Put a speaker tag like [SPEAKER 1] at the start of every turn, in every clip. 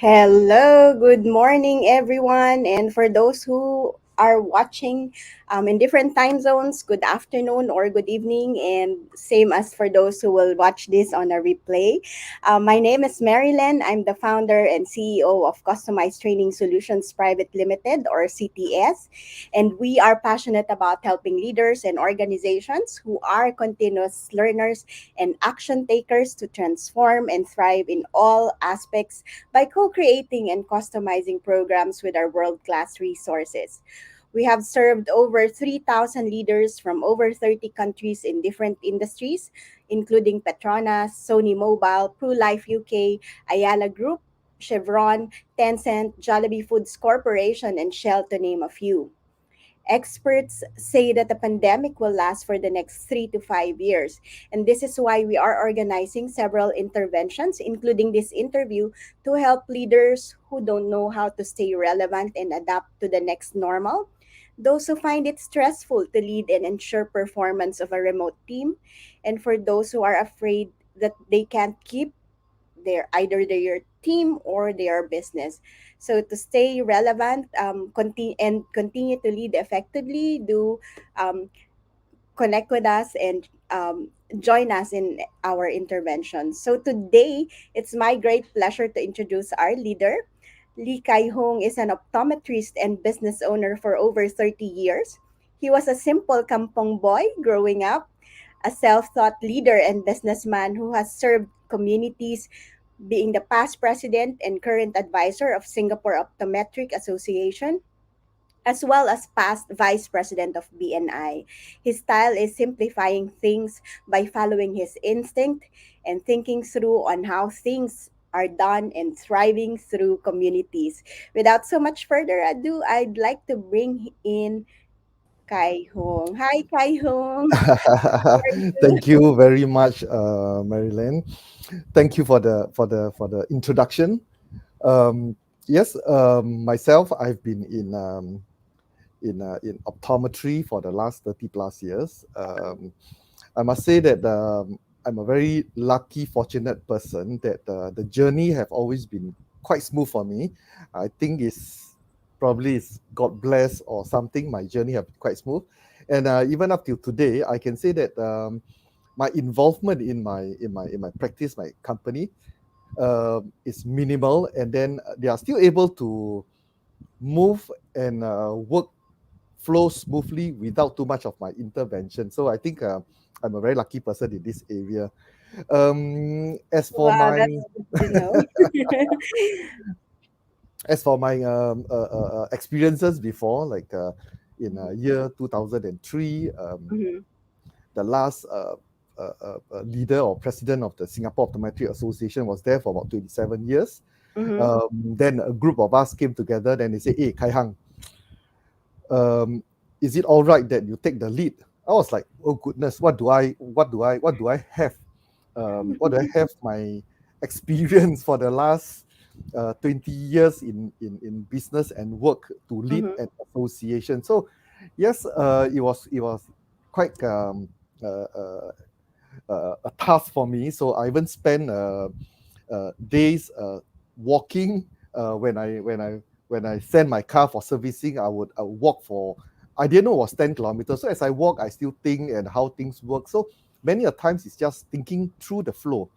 [SPEAKER 1] Hello, good morning, everyone. And for those who are watching in different time zones, good afternoon or good evening. And same as for those who will watch this on a replay. My name is Marilyn. I'm the founder and CEO of Customized Training Solutions Private Limited, or CTS. And we are passionate about helping leaders and organizations who are continuous learners and action takers to transform and thrive in all aspects by co creating and customizing programs with our world class resources. We have served over 3,000 leaders from over 30 countries in different industries, including Petronas, Sony Mobile, PruLife UK, Ayala Group, Chevron, Tencent, Jollibee Foods Corporation, and Shell, to name a few. Experts say that the pandemic will last for the next 3 to 5 years. And this is why we are organizing several interventions, including this interview, to help leaders who don't know how to stay relevant and adapt to the next normal, those who find it stressful to lead and ensure performance of a remote team, and for those who are afraid that they can't keep their team or their business. So to stay relevant, continue to lead effectively, do um, connect with us and join us in our intervention. So today, it's my great pleasure to introduce our leader. Lee Kai Hong is an optometrist and business owner for over 30 years. He was a simple kampong boy growing up, a self-taught leader and businessman who has served communities, being the past president and current advisor of Singapore Optometric Association, as well as past Vice President of BNI. His style is simplifying things by following his instinct and thinking through on how things are done and thriving through communities. Without so much further ado, I'd like to bring in Kai Hong. Hi, Kai Hong. How are
[SPEAKER 2] Thank
[SPEAKER 1] you?
[SPEAKER 2] you very much, Marilyn. Thank you for the introduction. Um, yes, myself, I've been in optometry for the last 30 plus years. I must say that I'm a very lucky, fortunate person that the journey have always been quite smooth for me. I think it's probably it's God bless or something. My journey have been quite smooth, and even up till today, I can say that my involvement in my practice, my company, is minimal, and then they are still able to move and work flow smoothly without too much of my intervention. So I think I'm a very lucky person in this area. As for
[SPEAKER 1] Wow,
[SPEAKER 2] my
[SPEAKER 1] that's good to know.
[SPEAKER 2] experiences before, like in year 2003,
[SPEAKER 1] Mhm,
[SPEAKER 2] the last leader or president of the Singapore Optometric Association was there for about 27 years.
[SPEAKER 1] mhm,
[SPEAKER 2] Then a group of us came together. Then they said, "Hey, Kai Hang, is it all right that you take the lead?" I was like, "Oh goodness, what do I have? What do I have my experience for the last 20 years in business and work to lead
[SPEAKER 1] mhm,
[SPEAKER 2] an association?" So yes, it was quite uh, uh, a task for me. So I even spent days walking when I send my car for servicing. I would walk for, I didn't know it was 10 kilometers. So as I walk, I still think and how things work. So many a times it's just thinking through the flow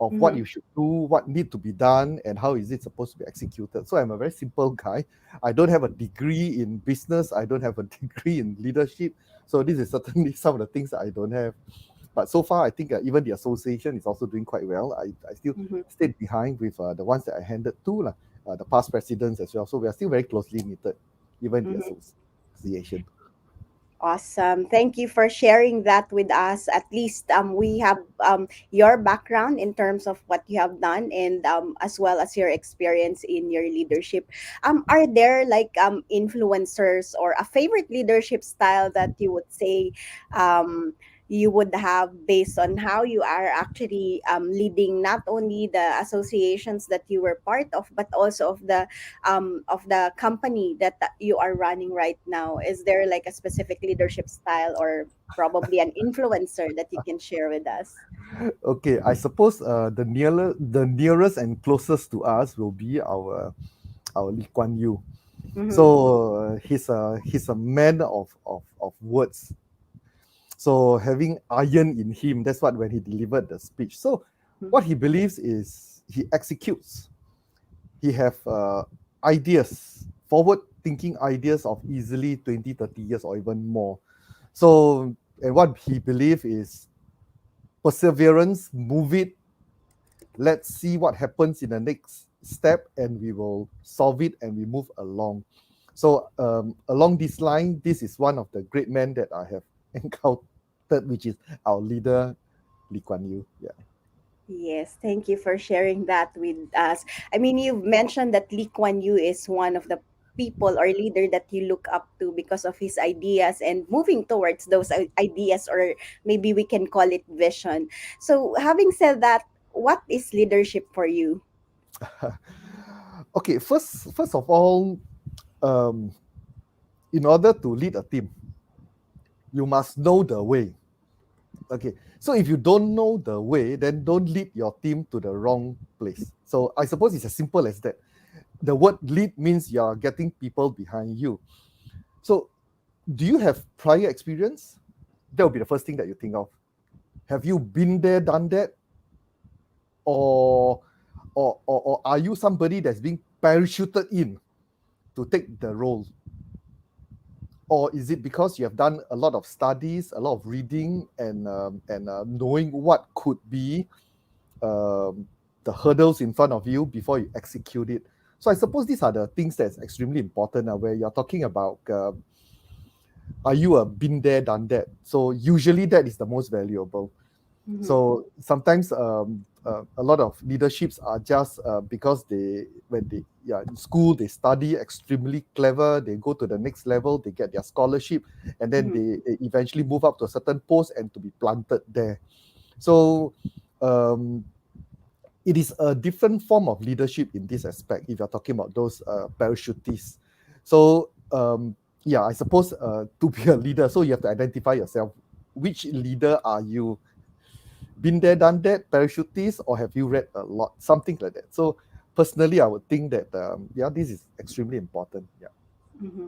[SPEAKER 2] of what
[SPEAKER 1] mhm,
[SPEAKER 2] you should do, what need to be done, and how is it supposed to be executed. So I'm a very simple guy. I don't have a degree in business. I don't have a degree in leadership. So this is certainly some of the things that I don't have. But so far, I think even the association is also doing quite well. I still
[SPEAKER 1] mhm,
[SPEAKER 2] stayed behind with the ones that I handed to, the past presidents as well. So we are still very closely knitted, even the
[SPEAKER 1] mhm.
[SPEAKER 2] association.
[SPEAKER 1] Awesome. Thank you for sharing that with us. At least we have your background in terms of what you have done and as well as your experience in your leadership. Are there like influencers or a favorite leadership style that you would say um, you would have based on how you are actually leading not only the associations that you were part of, but also of the company that you are running right now? Is there like a specific leadership style or probably an influencer that you can share with us?
[SPEAKER 2] Okay, I suppose the nearest and closest to us will be our Lee Kuan Yew.
[SPEAKER 1] Mm-hmm.
[SPEAKER 2] So he's a man of words. So having iron in him, that's what when he delivered the speech. So what he believes is he executes. He have ideas, forward thinking ideas of easily 20, 30 years or even more. So and what he believes is perseverance, move it, let's see what happens in the next step and we will solve it and we move along. So along this line, this is one of the great men that I have encountered, which is our leader Lee Kuan Yew. Yeah.
[SPEAKER 1] Yes, thank you for sharing that with us. I mean, you've mentioned that Lee Kuan Yew is one of the people or leader that you look up to because of his ideas and moving towards those ideas, or maybe we can call it vision. So, having said that, what is leadership for you?
[SPEAKER 2] Okay, first of all, um, in order to lead a team, you must know the way. Okay, so if you don't know the way, then don't lead your team to the wrong place. So I suppose it's as simple as that. The word lead means you're getting people behind you. So do you have prior experience? That would be the first thing that you think of. Have you been there, done that? Or or are you somebody that's being parachuted in to take the role? Or is it because you have done a lot of studies, a lot of reading, and knowing what could be um, the hurdles in front of you before you execute it? So I suppose these are the things that's extremely important where you're talking about are you a been there, done that? So usually that is the most valuable.
[SPEAKER 1] Mm-hmm.
[SPEAKER 2] So sometimes a lot of leaderships are just because they when they yeah in school they study extremely clever, they go to the next level, they get their scholarship, and then
[SPEAKER 1] Mm-hmm.
[SPEAKER 2] they eventually move up to a certain post and to be planted there. So um, it is a different form of leadership in this aspect if you're talking about those parachutists. So yeah, I suppose to be a leader, so you have to identify yourself. Which leader are you? Been there, done that, parachutist, or have you read a lot? Something like that. So personally, I would think that yeah, this is extremely important. Yeah.
[SPEAKER 1] Mm-hmm.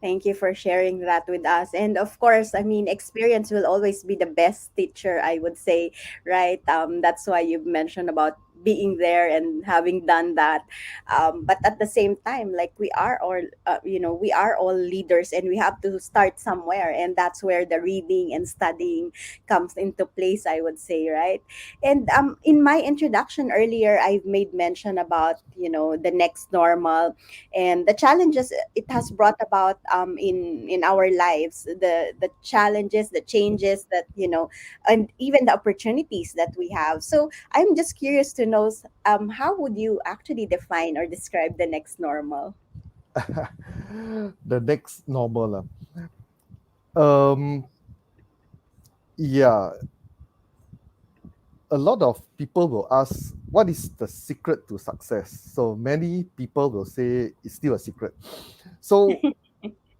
[SPEAKER 1] Thank you for sharing that with us. And of course, I mean, experience will always be the best teacher, I would say, right? That's why you mentioned about being there and having done that. But at the same time, like we are all, we are all leaders and we have to start somewhere. And that's where the reading and studying comes into place, I would say, right? And in my introduction earlier, I've made mention about, the next normal and the challenges it has brought about in our lives, the challenges, the changes that and even the opportunities that we have. So I'm just curious to know, how would you actually define or describe the next normal?
[SPEAKER 2] The next normal. Um, yeah, a lot of people will ask, what is the secret to success? So many people will say it's still a secret. So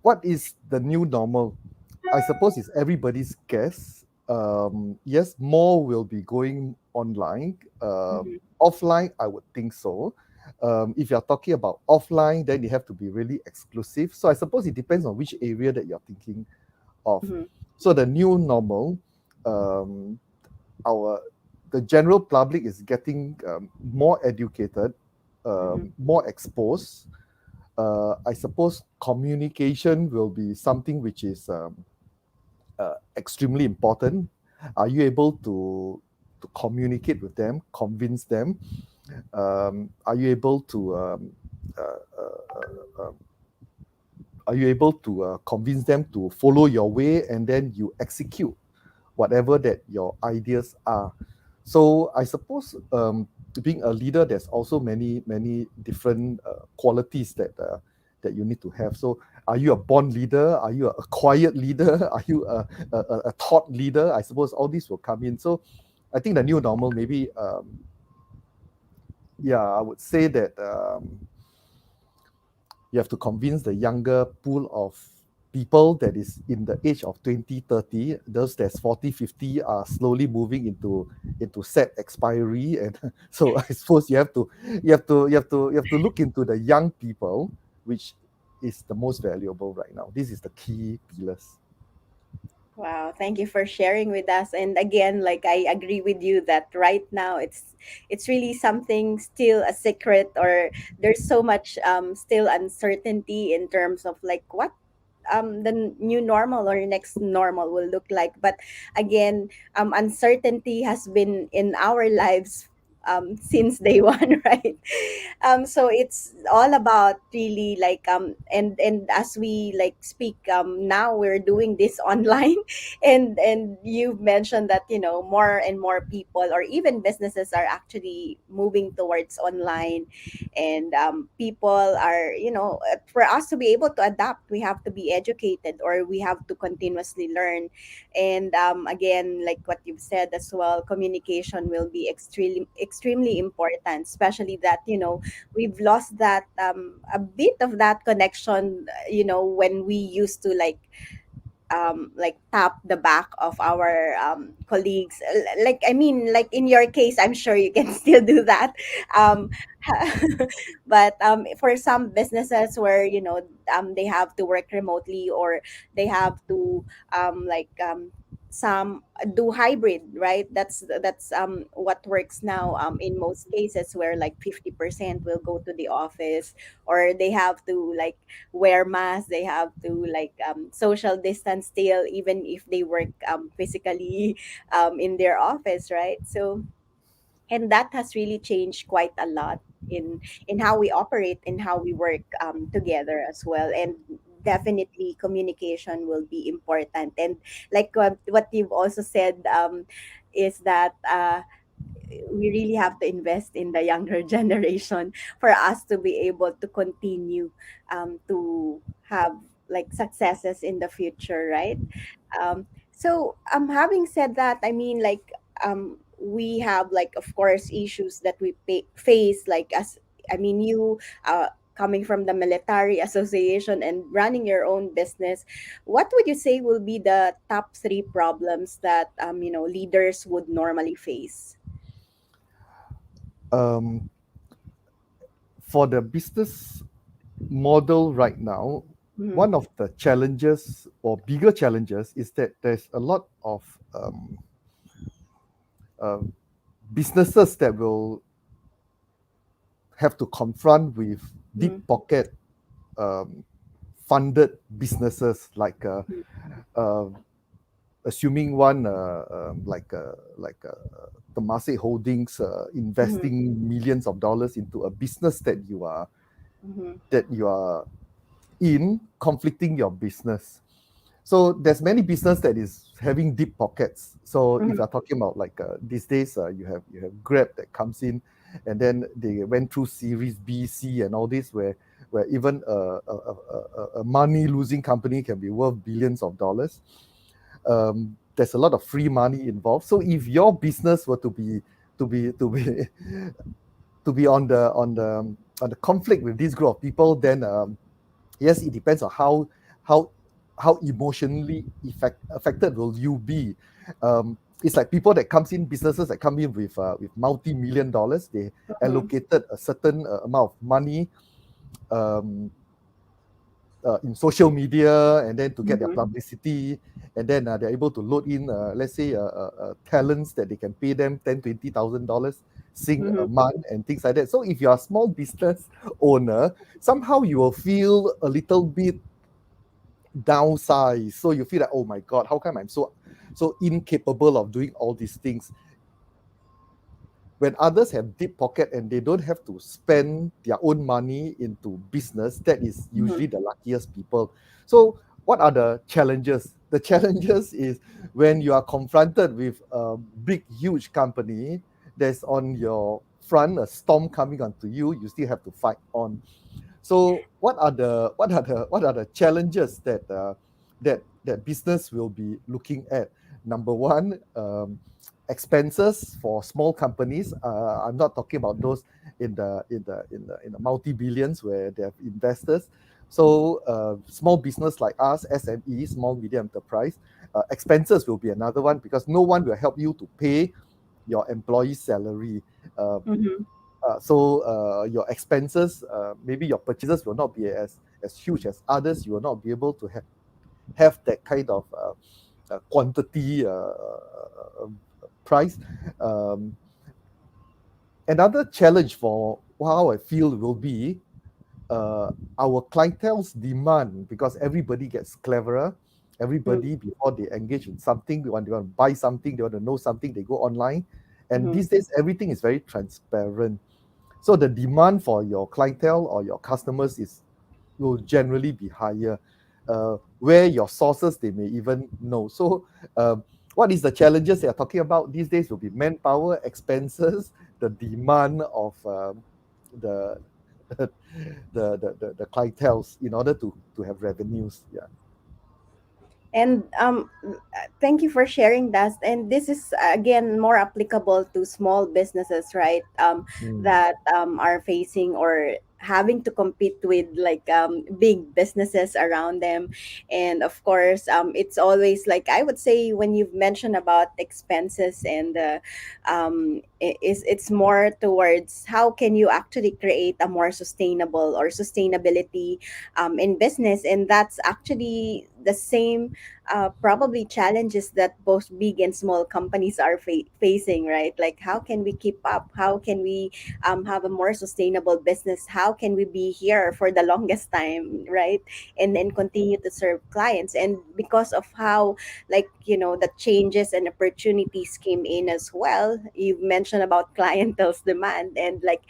[SPEAKER 2] what is the new normal? I suppose it's everybody's guess. Yes, more will be going online.
[SPEAKER 1] Mhm,
[SPEAKER 2] Offline, I would think so. If you're talking about offline, then you have to be really exclusive. So I suppose it depends on which area that you're thinking of.
[SPEAKER 1] mhm,
[SPEAKER 2] So the new normal, um, our the general public is getting more educated,
[SPEAKER 1] mhm,
[SPEAKER 2] more exposed. I suppose communication will be something which is extremely important. Are you able to communicate with them, convince them? Are you able to uh, uh, uh, are you able to convince them to follow your way and then you execute whatever that your ideas are? So I suppose being a leader, there's also many different qualities that that you need to have. So Are you a born leader? Are you a quiet leader? Are you a thought leader? I suppose all these will come in. So I think the new normal, maybe, yeah, I would say that you have to convince the younger pool of people that is in the age of 20, 30. Those that's 40, 50 are slowly moving into set expiry. And so I suppose you have to look into the young people, which is the most valuable right now. This is the key pillars.
[SPEAKER 1] Wow, thank you for sharing with us. And again, like I agree with you that right now it's really something still a secret, or there's so much still uncertainty in terms of like what the new normal or next normal will look like. But again, uncertainty has been in our lives since day one, right? So it's all about really like and as we like speak now we're doing this online, and you mentioned that more and more people or even businesses are actually moving towards online, and people are for us to be able to adapt, we have to be educated or we have to continuously learn. And again, like what you've said as well, communication will be extremely important, especially that we've lost that a bit of that connection, when we used to like tap the back of our colleagues. Like I mean, like in your case, I'm sure you can still do that. um but for some businesses where they have to work remotely, or they have to some do hybrid, right? That's what works now in most cases, where like 50% will go to the office, or they have to like wear masks, they have to like social distance still, even if they work physically in their office, right? So, and that has really changed quite a lot in how we operate and how we work together as well. And definitely communication will be important. And like what you've also said, is that we really have to invest in the younger generation for us to be able to continue to have like successes in the future, right? So having said that, I mean, like we have like of course issues that we face, like as I mean you coming from the military association and running your own business, what would you say will be the top three problems that leaders would normally face?
[SPEAKER 2] Um, for the business model right now,
[SPEAKER 1] Mhm,
[SPEAKER 2] one of the challenges or bigger challenges is that there's a lot of uh, businesses that will have to confront with deep
[SPEAKER 1] mhm,
[SPEAKER 2] pocket um, funded businesses like
[SPEAKER 1] mhm,
[SPEAKER 2] uh, assuming one like Temasek Holdings
[SPEAKER 1] mhm,
[SPEAKER 2] investing millions of dollars into a business
[SPEAKER 1] mhm,
[SPEAKER 2] that you are in, conflicting your business. So there's many business that is having deep pockets. So if
[SPEAKER 1] mhm,
[SPEAKER 2] you're talking about like these days, you have Grab that comes in, and then they went through Series B, C, and all this, where even a money losing company can be worth billions of dollars. There's a lot of free money involved. So if your business were to be to be on the conflict with this group of people, then yes, it depends on how how emotionally affected will you be. It's like people that comes in, businesses that come in with multi-million dollars, they
[SPEAKER 1] mhm,
[SPEAKER 2] allocated a certain amount of money um, in social media, and then to get their
[SPEAKER 1] mhm,
[SPEAKER 2] publicity, and then they're able to load in, let's say, talents that they can pay them 10, $20,000 sing a
[SPEAKER 1] mhm,
[SPEAKER 2] month and things like that. So if you're a small business owner, somehow you will feel a little bit downsized. So you feel like, oh my God, how come I'm so incapable of doing all these things? When others have deep pocket and they don't have to spend their own money into business, that is
[SPEAKER 1] mhm,
[SPEAKER 2] usually the luckiest people. So what are the challenges? The challenges is when you are confronted with a big huge company that's on your front, a storm coming onto you, you still have to fight on. So what are the challenges that business will be looking at? Number one, expenses for small companies. I'm not talking about those in the multi billions where they have investors. So small business like us, SME, small medium enterprise, expenses will be another one, because no one will help you to pay your employee's salary. Uh,
[SPEAKER 1] Mm-hmm.
[SPEAKER 2] so your expenses, maybe your purchases will not be as huge as others. You will not be able to have that kind of quantity price. Um, Another challenge for how I feel will be our clientele's demand, because everybody gets cleverer. Everybody, before they engage in something, they want to buy something, they want to know something, they go online. And
[SPEAKER 1] Mm-hmm.
[SPEAKER 2] these days, everything is very transparent. So the demand for your clientele or your customers will generally be higher. Where your sources, they may even know. So what is the challenges they are talking about these days will be manpower, expenses, the demand of the the clientels in order to have revenues. Yeah.
[SPEAKER 1] And thank you for sharing that. And this is again more applicable to small businesses, right?
[SPEAKER 2] Mm.
[SPEAKER 1] That are facing or having to compete with like big businesses around them. And of course, it's always like I would say when you've mentioned about expenses and it's more towards how can you actually create a more sustainable or sustainability in business, and that's actually the same probably challenges that both big and small companies are facing, right? Like, how can we keep up? How can we have a more sustainable business? How can we be here for the longest time, right? And continue to serve clients. And because of how, like, the changes and opportunities came in as well, you've mentioned about clientele's demand and like,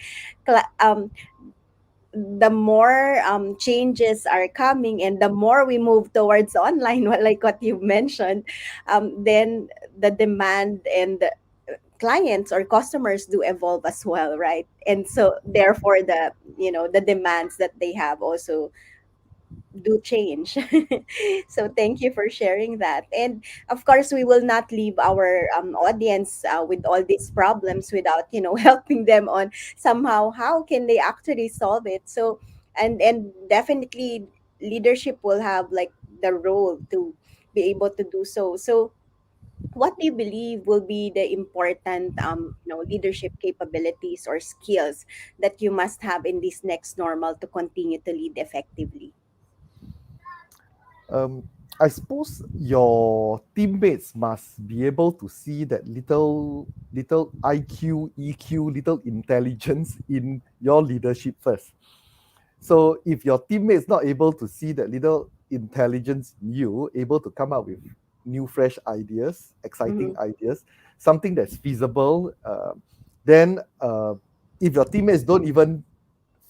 [SPEAKER 1] cli- um, the more changes are coming and the more we move towards online, like what you mentioned, then the demand and the clients or customers do evolve as well, right? And so therefore the demands that they have also do change. So thank you for sharing that. And of course, we will not leave our audience with all these problems without helping them on somehow how can they actually solve it. So and definitely leadership will have like the role to be able to do so. So what do you believe will be the important leadership capabilities or skills that you must have in this next normal to continue to lead effectively?
[SPEAKER 2] um, I suppose your teammates must be able to see that little IQ, EQ, little intelligence in your leadership first. So if your teammates not able to see that little intelligence in you, able to come up with new, fresh ideas, exciting
[SPEAKER 1] Mm-hmm.
[SPEAKER 2] ideas, something that's feasible, then if your teammates don't even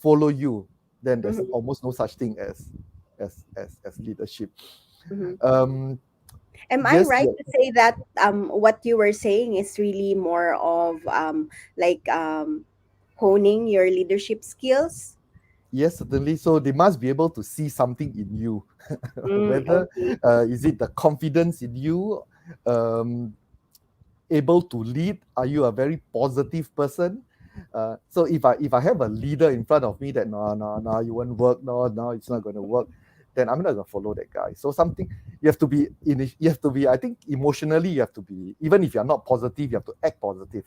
[SPEAKER 2] follow you, then there's
[SPEAKER 1] Mm-hmm.
[SPEAKER 2] almost no such thing as leadership.
[SPEAKER 1] Mm-hmm.
[SPEAKER 2] Um,
[SPEAKER 1] Am I
[SPEAKER 2] yes,
[SPEAKER 1] right
[SPEAKER 2] yeah,
[SPEAKER 1] to say that what you were saying is really more of like honing your leadership skills?
[SPEAKER 2] yes, certainly. So they must be able to see something in you, whether
[SPEAKER 1] Okay.
[SPEAKER 2] is it the confidence in you, um, able to lead? Are you a very positive person? So if I have a leader in front of me that no, you won't work, no, it's not going to work, then I'm not going to follow that guy. So something you have to be in. You have to be. I think emotionally you have to be. Even if you're not positive, you have to act positive.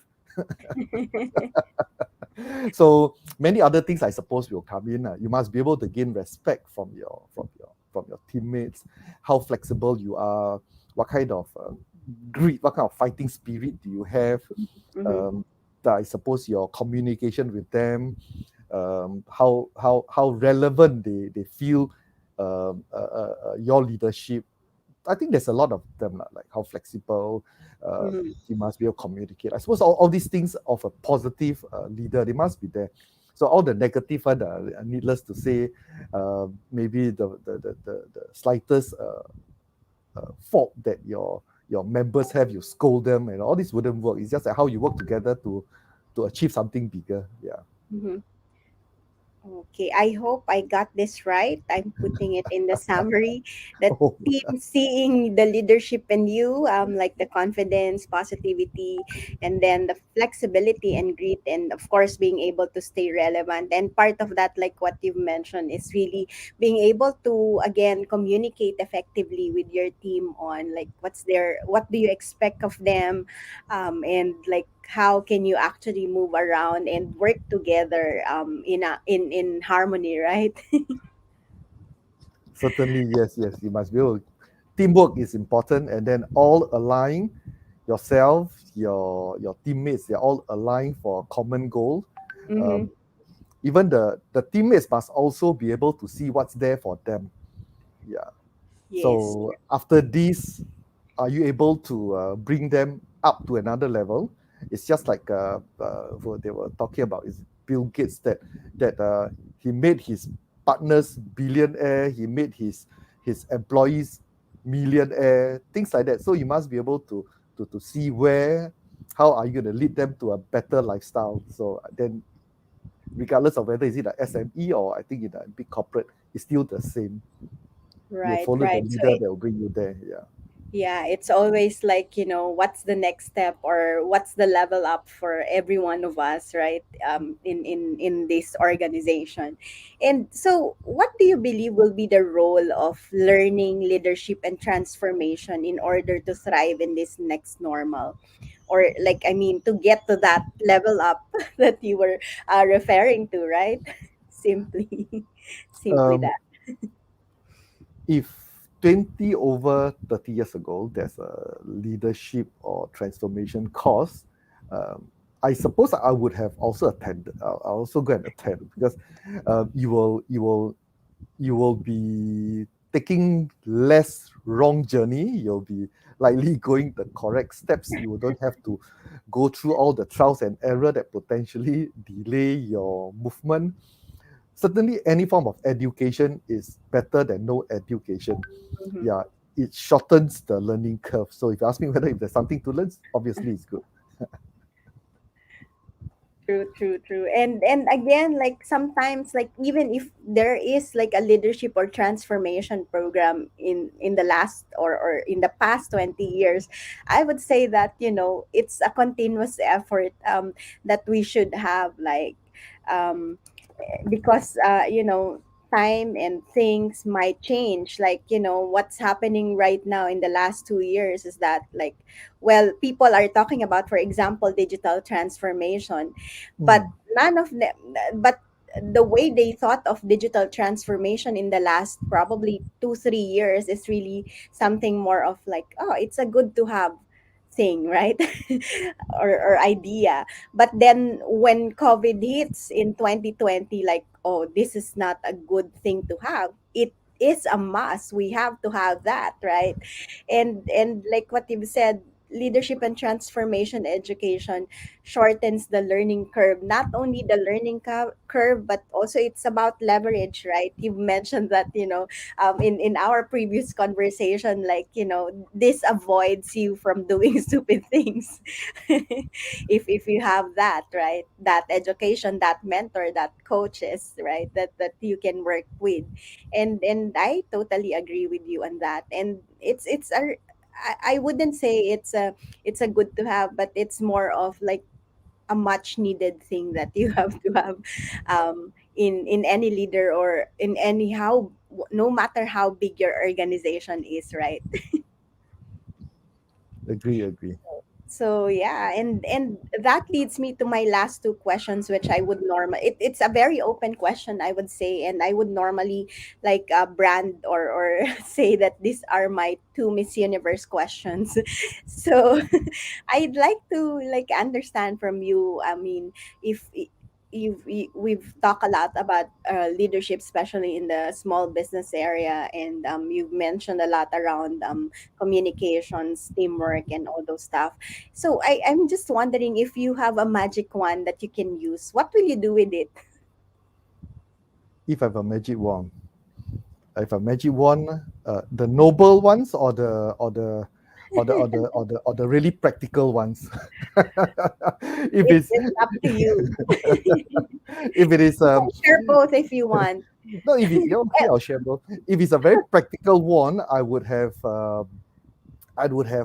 [SPEAKER 2] So many other things I suppose will come in. You must be able to gain respect from your teammates, how flexible you are, what kind of grit, what kind of fighting spirit do you have.
[SPEAKER 1] Mm-hmm.
[SPEAKER 2] um, I suppose your communication with them, how relevant they feel, your leadership. I think there's a lot of them, like how flexible
[SPEAKER 1] Mm-hmm.
[SPEAKER 2] he must be able to communicate. I suppose all these things of a positive leader, they must be there. So all the negative one, needless to say, maybe the slightest fault that your members have, you scold them, and all this wouldn't work. It's just like how you work together to achieve something bigger. Yeah.
[SPEAKER 1] Mm-hmm. Okay, I hope I got this right. I'm putting it in the summary. The
[SPEAKER 2] Oh,
[SPEAKER 1] team seeing the leadership in you, like the confidence, positivity, and then the flexibility and grit, and of course, being able to stay relevant. And part of that, like what you've mentioned, is really being able to, again, communicate effectively with your team on like what do you expect of them, and like how can you actually move around and work together in harmony, right?
[SPEAKER 2] certainly, yes, yes. You must be able. Teamwork is important, and then all align yourself, your teammates. They're all aligned for a common goal.
[SPEAKER 1] Mm-hmm.
[SPEAKER 2] Um, Even the teammates must also be able to see what's there for them. Yeah.
[SPEAKER 1] Yes.
[SPEAKER 2] So after this, are you able to bring them up to another level? It's just like what they were talking about is Bill Gates that he made his partners billionaire, he made his employees millionaire, things like that. So you must be able to see where how are you going to lead them to a better lifestyle. So then regardless of whether is it a SME or I think in a big corporate, it's still the same. You'll
[SPEAKER 1] Right,
[SPEAKER 2] follow the
[SPEAKER 1] right. So
[SPEAKER 2] leader that will bring you there. Yeah.
[SPEAKER 1] yeah, it's always like, what's the next step or what's the level up for every one of us, right? In this organization. And so what do you believe will be the role of learning, leadership, and transformation in order to thrive in this next normal? Or like, I mean, to get to that level up that you were referring to, right? Simply, simply
[SPEAKER 2] Um,
[SPEAKER 1] that.
[SPEAKER 2] if 20 over 30 years ago, there's a leadership or transformation course, um, I suppose I would have also attended. I'll also go and attend because you will be taking less wrong journey. You'll be likely going the correct steps. You don't have to go through all the trials and error that potentially delay your movement. Certainly any form of education is better than no education.
[SPEAKER 1] Mhm.
[SPEAKER 2] Yeah, it shortens the learning curve. So if you ask me whether if there's something to learn, obviously it's good.
[SPEAKER 1] True, true, true. And again, like sometimes, like even if there is like a leadership or transformation program in the last or in the past 20 years, I would say that, it's a continuous effort that we should have, like um because time and things might change, like what's happening right now in the last 2 years is that, like, well, people are talking about, for example, digital transformation, but
[SPEAKER 2] Mm,
[SPEAKER 1] none of them, but the way they thought of digital transformation in the last probably 2 3 years is really something more of like, oh, it's a good to have thing, right? or idea. But then when COVID hits in 2020, like, oh, this is not a good thing to have. It is a must. We have to have that, right? And like what you've said, leadership and transformation education shortens the learning curve. Not only the learning curve, but also it's about leverage, right? You've mentioned that, in our previous conversation, like, this avoids you from doing stupid things. If you have that, right, that education, that mentor, that coaches, right, that you can work with. And I totally agree with you on that. And it's a, I wouldn't say it's a good to have, but it's more of like a much needed thing that you have to have in any leader or in any how, no matter how big your organization is, right?
[SPEAKER 2] agree, agree.
[SPEAKER 1] So yeah, and that leads me to my last two questions, which I would it's a very open question, I would say, and I would normally like brand or say that these are my two Miss Universe questions. So I'd like to like understand from you. I mean, if we've talked a lot about leadership, especially in the small business area, and you've mentioned a lot around communications, teamwork, and all those stuff. So I'm just wondering if you have a magic wand that you can use. What will you do with it?
[SPEAKER 2] If I have a magic wand, if a magic wand, the noble ones or the really practical ones. if
[SPEAKER 1] It's
[SPEAKER 2] it's
[SPEAKER 1] it's up to you.
[SPEAKER 2] If it is
[SPEAKER 1] You can share both if you want.
[SPEAKER 2] no, if it, yeah, okay, I'll share both. If it's a very practical one, I would have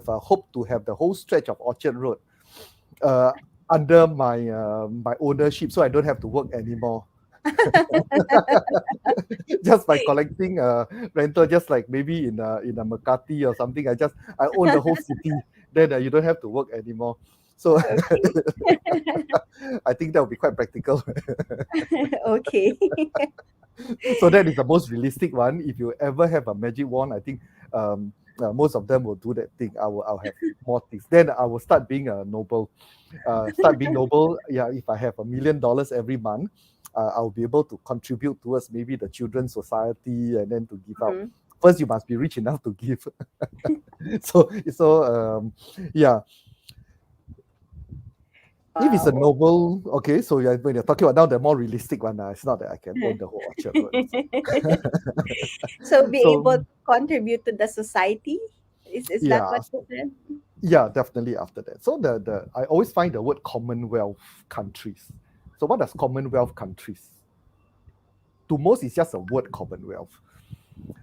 [SPEAKER 2] hoped to have the whole stretch of Orchard Road uh, under my ownership, so I don't have to work anymore. Just by collecting rental, just like maybe in a Makati or something. I own the whole city. Then you don't have to work anymore. So
[SPEAKER 1] Okay.
[SPEAKER 2] I think that would be quite practical.
[SPEAKER 1] Okay.
[SPEAKER 2] So that is the most realistic one. If you ever have a magic wand, I think most of them will do that thing. I'll have more things. Then I will start being a noble. Start being noble. Yeah, if I have $1 million every month, I'll be able to contribute towards maybe the children's society and then to give out.
[SPEAKER 1] Mhm.
[SPEAKER 2] First, you must be rich enough to give. So yeah, if it's a
[SPEAKER 1] Wow.
[SPEAKER 2] noble, okay. So when you're talking about now the more realistic one, it's not that I can own the whole Orchard Road.
[SPEAKER 1] So be
[SPEAKER 2] So
[SPEAKER 1] able to contribute to the society? Is that
[SPEAKER 2] yeah,
[SPEAKER 1] what you said?
[SPEAKER 2] yeah, definitely after that. So the I always find the word Commonwealth countries. So what does Commonwealth countries? To most, it's just a word Commonwealth.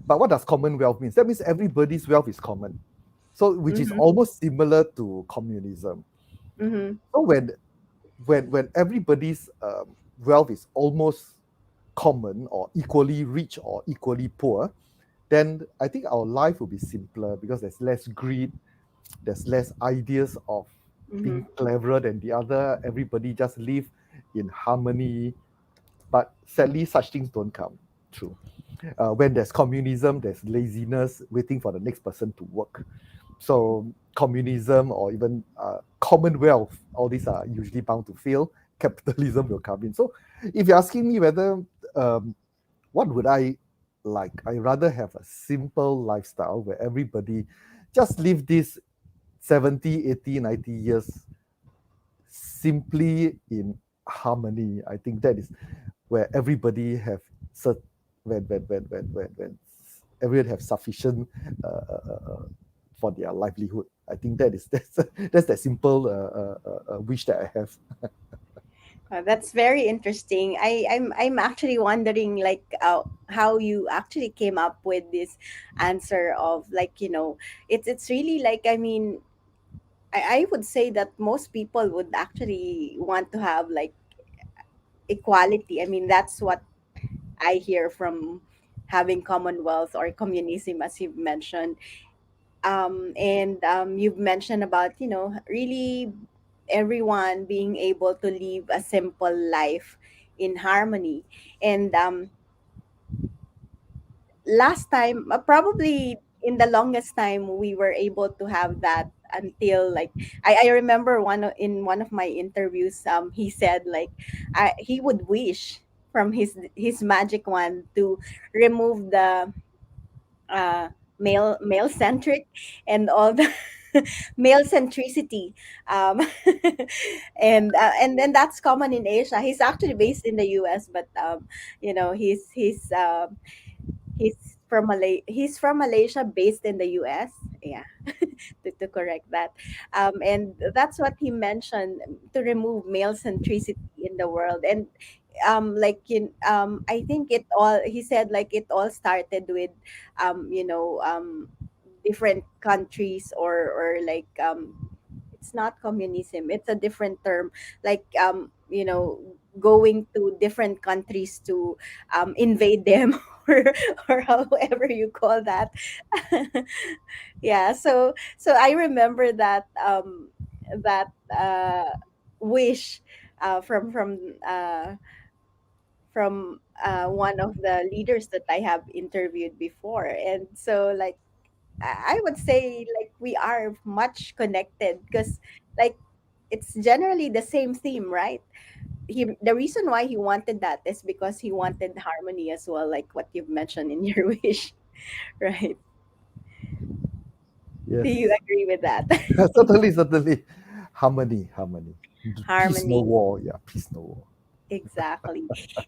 [SPEAKER 2] But what does Commonwealth mean? That means everybody's wealth is common. So which is
[SPEAKER 1] Mm-hmm.
[SPEAKER 2] almost similar to communism.
[SPEAKER 1] Mm-hmm.
[SPEAKER 2] So when everybody's wealth is almost common or equally rich or equally poor, then I think our life will be simpler because there's less greed, there's less ideas of being
[SPEAKER 1] Mm-hmm.
[SPEAKER 2] cleverer than the other. Everybody just live in harmony. But sadly, such things don't come true. When there's communism, there's laziness waiting for the next person to work. So communism or even commonwealth, all these are usually bound to fail. Capitalism will come in. So if you're asking me whether what would I like, I rather have a simple lifestyle where everybody just live this 70, 80, 90 years simply in harmony. I think that is where everybody have when everyone have sufficient uh, uh, uh, for their livelihood. I think that's that simple wish that I have.
[SPEAKER 1] That's very interesting. I'm actually wondering like how you actually came up with this answer of like it's really like I would say that most people would actually want to have like equality. I mean that's what I hear from having commonwealth or communism as you've mentioned. And you've mentioned about really everyone being able to live a simple life in harmony. And last time, probably in the longest time, we were able to have that until like I remember in one of my interviews, he said like he would wish from his magic wand to remove the male centric and all the male centricity, um, and then that's common in Asia. He's actually based in the US, but he's from Malaysia, based in the US. Yeah, to correct that. And that's what he mentioned, to remove male centricity in the world. And I think it all he said like it all started with um, you know um, different countries, or like it's not communism, it's a different term, like going to different countries to invade them or however you call that. Yeah, so I remember that that wish from one of the leaders that I have interviewed before. And so like I would say like we are much connected because like it's generally the same theme, right? The reason why he wanted that is because he wanted harmony as well, like what you've mentioned in your wish, right? Do you
[SPEAKER 2] Yes.
[SPEAKER 1] agree with that?
[SPEAKER 2] Certainly. Harmony. Peace, no
[SPEAKER 1] Harmony.
[SPEAKER 2] war. Yeah, peace, no war.
[SPEAKER 1] Exactly.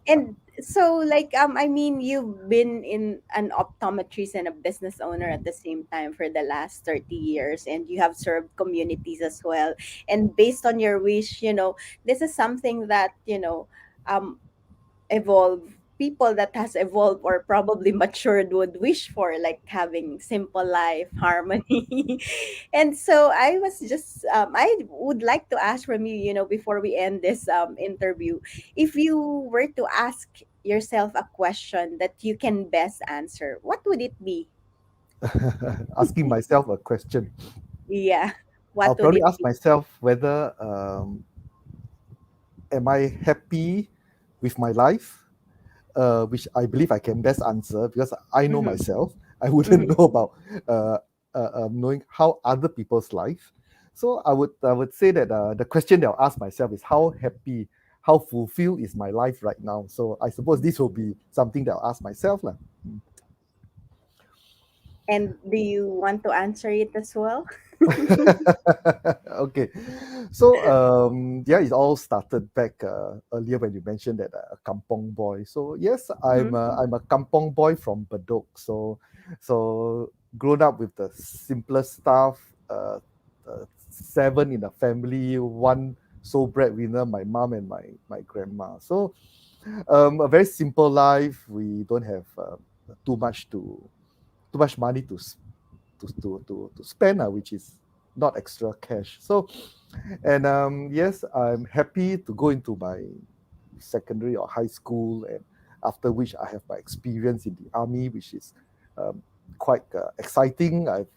[SPEAKER 1] And so like I mean you've been in an optometrist and a business owner at the same time for the last 30 years, and you have served communities as well. And based on your wish, this is something that, um evolve people that has evolved or probably matured would wish for, like having simple life harmony. And so I was just I would like to ask from you, before we end this interview, if you were to ask yourself a question that you can best answer, what would it be?
[SPEAKER 2] Asking myself a question.
[SPEAKER 1] Yeah,
[SPEAKER 2] I'll
[SPEAKER 1] what would
[SPEAKER 2] probably
[SPEAKER 1] it
[SPEAKER 2] ask
[SPEAKER 1] be?
[SPEAKER 2] myself whether am I happy with my life, which I believe I can best answer because I know
[SPEAKER 1] Mm-hmm,
[SPEAKER 2] myself. I wouldn't
[SPEAKER 1] mm-hmm.
[SPEAKER 2] know about uh, knowing how other people's life. So I would say that the question that I'll ask myself is how happy, how fulfilled is my life right now. So I suppose this will be something that I'll ask myself lah.
[SPEAKER 1] And do you want to answer it as well?
[SPEAKER 2] Okay, so yeah, it all started back earlier when you mentioned that a kampong boy. So yes,
[SPEAKER 1] Mm-hmm,
[SPEAKER 2] I'm a kampong boy from Bedok. So grown up with the simplest stuff. Seven in a family, one sole breadwinner, my mom and my grandma. So a very simple life. We don't have too much to too much money to spend, which is not extra cash. So, and yes, I'm happy to go into my secondary or high school, and after which I have my experience in the army, which is um, quite exciting. I've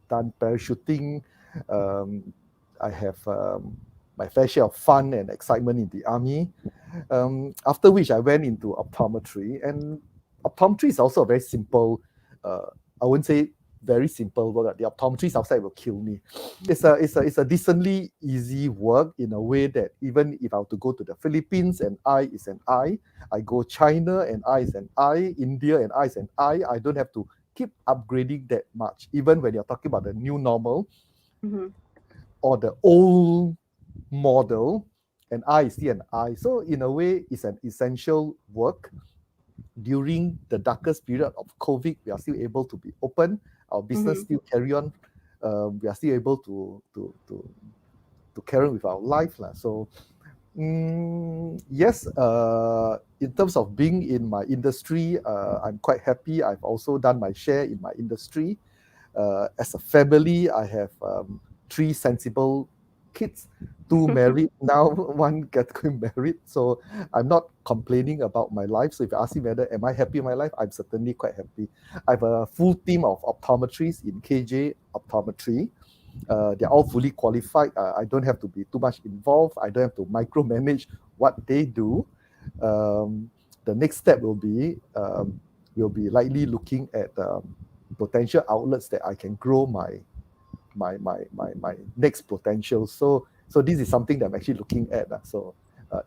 [SPEAKER 2] done parachuting. Um, I have my fair share of fun and excitement in the army. After which I went into optometry, and optometry is also a very simple. I wouldn't say very simple work. The optometrist outside will kill me. It's a decently easy work in a way that even if I were to go to the Philippines and eye is an eye, I go China and eye is an eye, India and eye is an eye. I don't have to keep upgrading that much. Even when you're talking about the new normal
[SPEAKER 1] mm-hmm,
[SPEAKER 2] or the old model, an eye is still an eye. So in a way, it's an essential work. During the darkest period of COVID, we are still able to be open. Our business
[SPEAKER 1] mm-hmm,
[SPEAKER 2] still carry on. We are still able to carry on with our life lah. So yes, in terms of being in my industry, I'm quite happy. I've also done my share in my industry. As a family, I have three sensible kids, two married now, one getting married. So I'm not complaining about my life. So if you ask me whether am I happy in my life, I'm certainly quite happy. I have a full team of optometrists in KJ Optometry. They're all fully qualified. I don't have to be too much involved. I don't have to micromanage what they do. Um, the next step will be likely looking at potential outlets that I can grow my next potential. So this is something that I'm actually looking at. So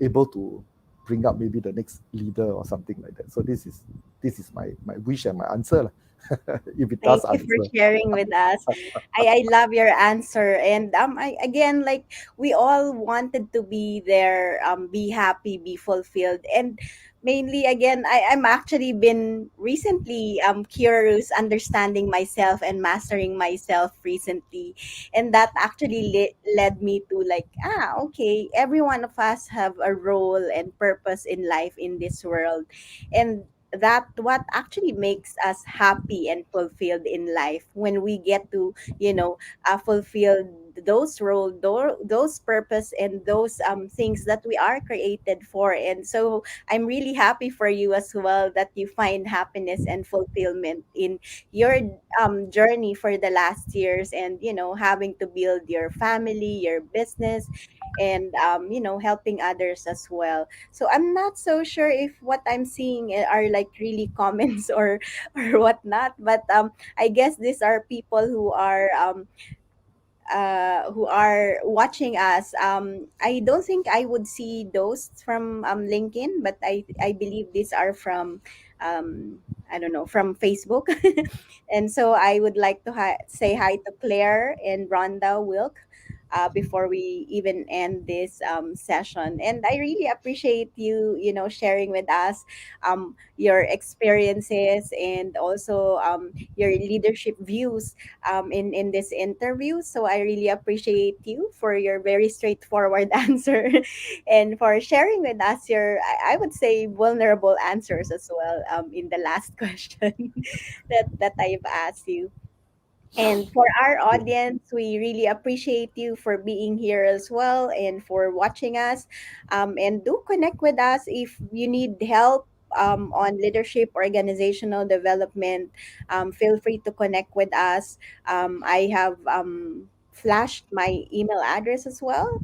[SPEAKER 2] able to bring up maybe the next leader or something like that. So this is my wish and my answer lah. If it
[SPEAKER 1] Thank
[SPEAKER 2] does
[SPEAKER 1] you for
[SPEAKER 2] answer.
[SPEAKER 1] sharing with us. I love your answer. And I again, like, we all wanted to be there, be happy, be fulfilled. And mainly again, I'm actually been recently curious, understanding myself and mastering myself recently. And that actually led me to, like, okay, every one of us have a role and purpose in life in this world. And that what actually makes us happy and fulfilled in life, when we get to, fulfill those role, those purpose, and those things that we are created for. And so I'm really happy for you as well, that you find happiness and fulfillment in your journey for the last years, and having to build your family, your business, and helping others as well. So I'm not so sure if what I'm seeing are like really comments or whatnot, but I guess these are people who are watching us. I don't think I would see those from LinkedIn, but I believe these are from I don't know, from Facebook. And so I would like to say hi to Claire and Rhonda Wilk. before we even end this session. And I really appreciate you, sharing with us your experiences, and also your leadership views in this interview. So I really appreciate you for your very straightforward answer, and for sharing with us your, I would say, vulnerable answers as well in the last question that I've asked you. And for our audience, we really appreciate you for being here as well and for watching us. And do connect with us if you need help on leadership, organizational development. Feel free to connect with us. I have flashed my email address as well.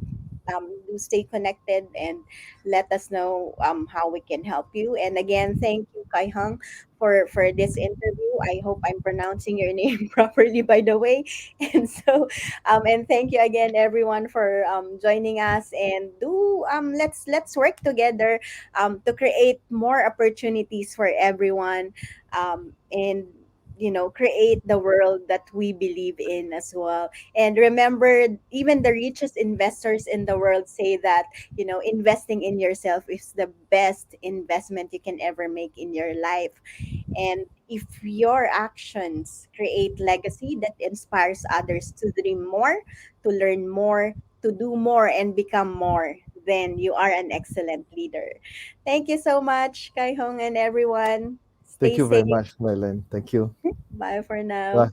[SPEAKER 1] Do stay connected and let us know how we can help you. And again, thank you, Kai Hung, for this interview. I hope I'm pronouncing your name properly, by the way. And so, and thank you again, everyone, for joining us. And do let's work together to create more opportunities for everyone, and create the world that we believe in as well. And remember, even the richest investors in the world say that, investing in yourself is the best investment you can ever make in your life. And if your actions create legacy that inspires others to dream more, to learn more, to do more, and become more, then you are an excellent leader. Thank you so much, Kai Hong, and everyone.
[SPEAKER 2] Thank
[SPEAKER 1] Stay
[SPEAKER 2] you very
[SPEAKER 1] safe.
[SPEAKER 2] much, Mylan. Thank you.
[SPEAKER 1] Bye for now.
[SPEAKER 2] Bye.